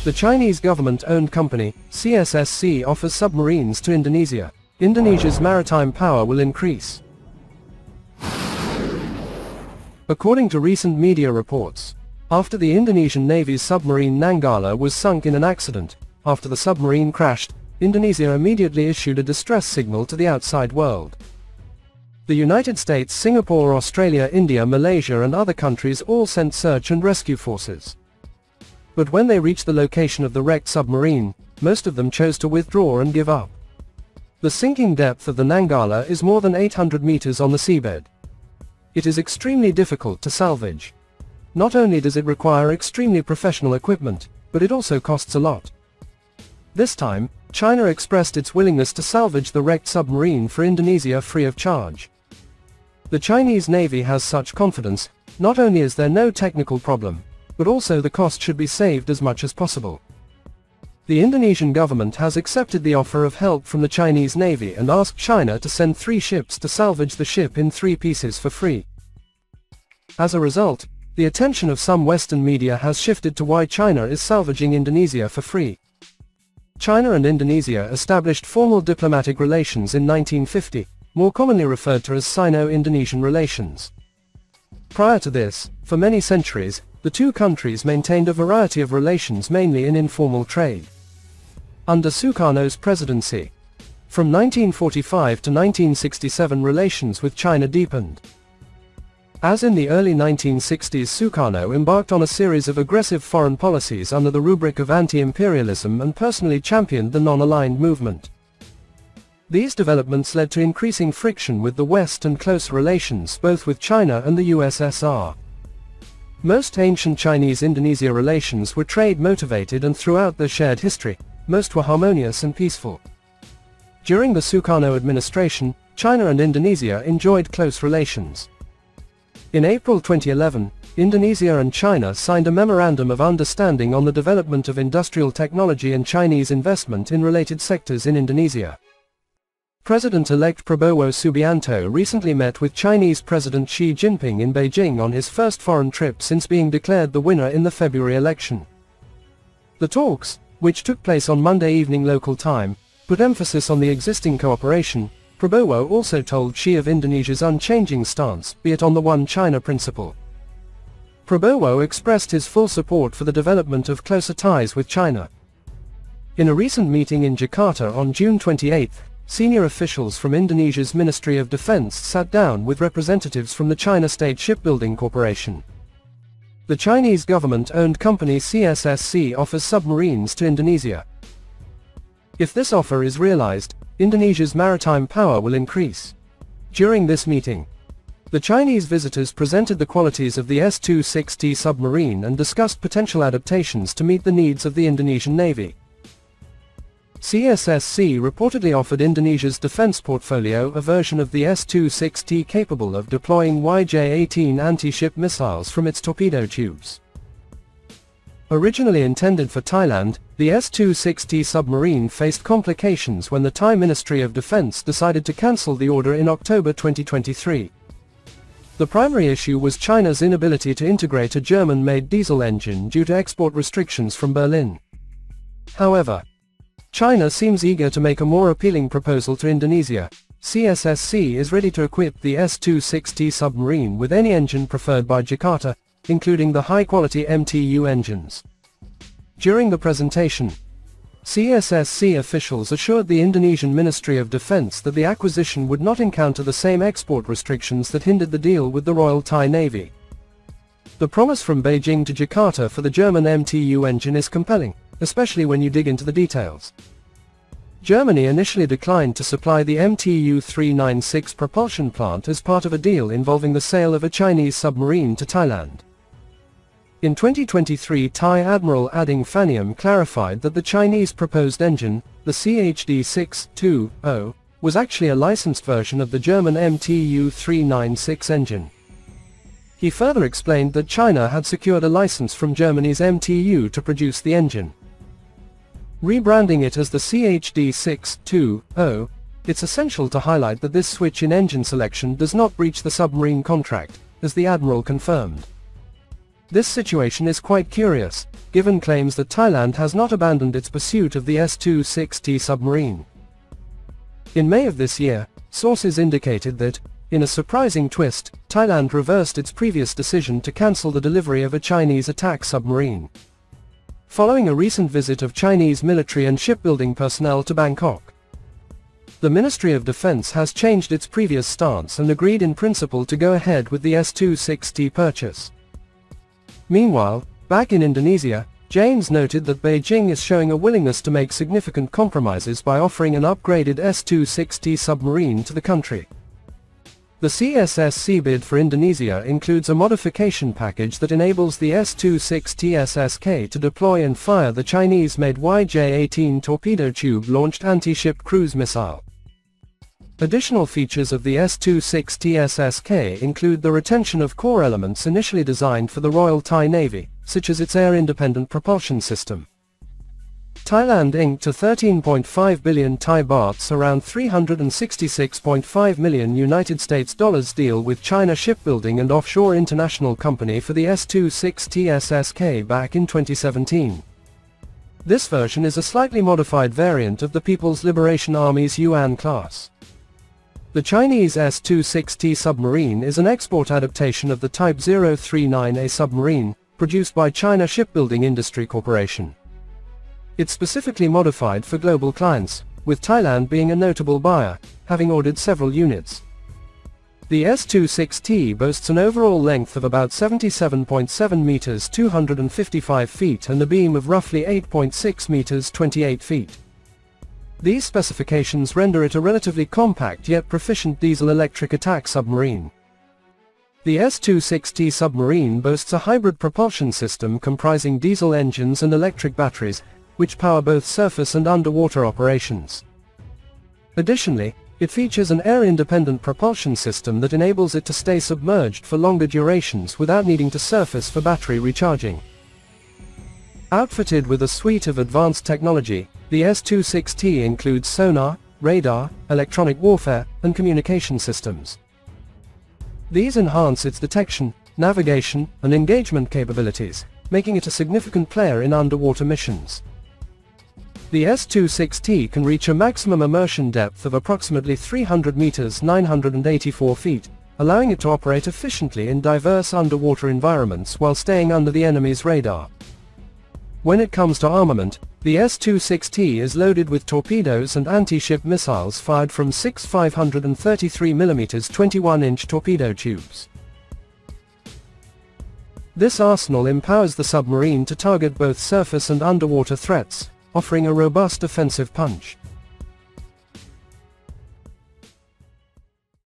The Chinese government-owned company, CSSC, offers submarines to Indonesia. Indonesia's maritime power will increase. According to recent media reports, after the Indonesian Navy's submarine Nanggala was sunk in an accident, after the submarine crashed, Indonesia immediately issued a distress signal to the outside world. The United States, Singapore, Australia, India, Malaysia and other countries all sent search and rescue forces. But when they reached the location of the wrecked submarine, most of them chose to withdraw and give up. The sinking depth of the Nanggala is more than 800 meters on the seabed. It is extremely difficult to salvage. Not only does it require extremely professional equipment, but it also costs a lot. This time, China expressed its willingness to salvage the wrecked submarine for Indonesia free of charge. The Chinese Navy has such confidence, not only is there no technical problem, but also the cost should be saved as much as possible. The Indonesian government has accepted the offer of help from the Chinese Navy and asked China to send 3 ships to salvage the ship in 3 pieces for free. As a result, the attention of some Western media has shifted to why China is salvaging Indonesia for free. China and Indonesia established formal diplomatic relations in 1950, more commonly referred to as Sino-Indonesian relations. Prior to this, for many centuries, the two countries maintained a variety of relations mainly in informal trade. Under Sukarno's presidency, from 1945 to 1967 relations with China deepened. As in the early 1960s, Sukarno embarked on a series of aggressive foreign policies under the rubric of anti-imperialism and personally championed the non-aligned movement. These developments led to increasing friction with the West and close relations both with China and the USSR. Most ancient Chinese-Indonesia relations were trade-motivated and throughout their shared history, most were harmonious and peaceful. During the Sukarno administration, China and Indonesia enjoyed close relations. In April 2011, Indonesia and China signed a Memorandum of Understanding on the development of industrial technology and Chinese investment in related sectors in Indonesia. President-elect Prabowo Subianto recently met with Chinese President Xi Jinping in Beijing on his first foreign trip since being declared the winner in the February election. The talks, which took place on Monday evening local time, put emphasis on the existing cooperation. Prabowo also told Xi of Indonesia's unchanging stance, be it on the One China principle. Prabowo expressed his full support for the development of closer ties with China. In a recent meeting in Jakarta on June 28, senior officials from Indonesia's Ministry of Defense sat down with representatives from the China State Shipbuilding Corporation. The Chinese government-owned company CSSC offers submarines to Indonesia. If this offer is realized, Indonesia's maritime power will increase. During this meeting, the Chinese visitors presented the qualities of the S-260 submarine and discussed potential adaptations to meet the needs of the Indonesian Navy. CSSC reportedly offered Indonesia's defense portfolio a version of the S-260 capable of deploying YJ-18 anti-ship missiles from its torpedo tubes. Originally intended for Thailand, the S-260 submarine faced complications when the Thai Ministry of Defense decided to cancel the order in October 2023. The primary issue was China's inability to integrate a German-made diesel engine due to export restrictions from Berlin. However, China seems eager to make a more appealing proposal to Indonesia. CSSC is ready to equip the S-260 submarine with any engine preferred by Jakarta, including the high-quality MTU engines. During the presentation, CSSC officials assured the Indonesian Ministry of Defense that the acquisition would not encounter the same export restrictions that hindered the deal with the Royal Thai Navy. The promise from Beijing to Jakarta for the German MTU engine is compelling, especially when you dig into the details. Germany initially declined to supply the MTU 396 propulsion plant as part of a deal involving the sale of a Chinese submarine to Thailand. In 2023, Thai Admiral Ading Phaniam clarified that the Chinese proposed engine, the CHD-620, was actually a licensed version of the German MTU 396 engine. He further explained that China had secured a license from Germany's MTU to produce the engine. Rebranding it as the CHD-620, it's essential to highlight that this switch in engine selection does not breach the submarine contract, as the Admiral confirmed. This situation is quite curious, given claims that Thailand has not abandoned its pursuit of the S-26T submarine. In May of this year, sources indicated that, in a surprising twist, Thailand reversed its previous decision to cancel the delivery of a Chinese attack submarine. Following a recent visit of Chinese military and shipbuilding personnel to Bangkok, the Ministry of Defense has changed its previous stance and agreed in principle to go ahead with the S-26T purchase. Meanwhile, back in Indonesia, James noted that Beijing is showing a willingness to make significant compromises by offering an upgraded S-26T submarine to the country. The CSSC bid for Indonesia includes a modification package that enables the S-26T SSK to deploy and fire the Chinese-made YJ-18 torpedo tube-launched anti-ship cruise missile. Additional features of the S-26T SSK include the retention of core elements initially designed for the Royal Thai Navy, such as its air-independent propulsion system. Thailand inked a 13.5 billion Thai bahts around $366.5 million United States dollars deal with China Shipbuilding and Offshore International Company for the S-26T SSK back in 2017. This version is a slightly modified variant of the People's Liberation Army's Yuan class. The Chinese S-26T submarine is an export adaptation of the Type 039A submarine, produced by China Shipbuilding Industry Corporation. It's specifically modified for global clients, with Thailand being a notable buyer, having ordered several units. The S-26T boasts an overall length of about 77.7 meters 255 feet and a beam of roughly 8.6 meters 28 feet. These specifications render it a relatively compact yet proficient diesel-electric attack submarine. The S-26T submarine boasts a hybrid propulsion system comprising diesel engines and electric batteries, which power both surface and underwater operations. Additionally, it features an air-independent propulsion system that enables it to stay submerged for longer durations without needing to surface for battery recharging. Outfitted with a suite of advanced technology, the S-26T includes sonar, radar, electronic warfare, and communication systems. These enhance its detection, navigation, and engagement capabilities, making it a significant player in underwater missions. The S-26T can reach a maximum immersion depth of approximately 300 meters 984 feet, allowing it to operate efficiently in diverse underwater environments while staying under the enemy's radar. When it comes to armament, the S-26T is loaded with torpedoes and anti-ship missiles fired from 6 533mm 21-inch torpedo tubes. This arsenal empowers the submarine to target both surface and underwater threats, offering a robust offensive punch.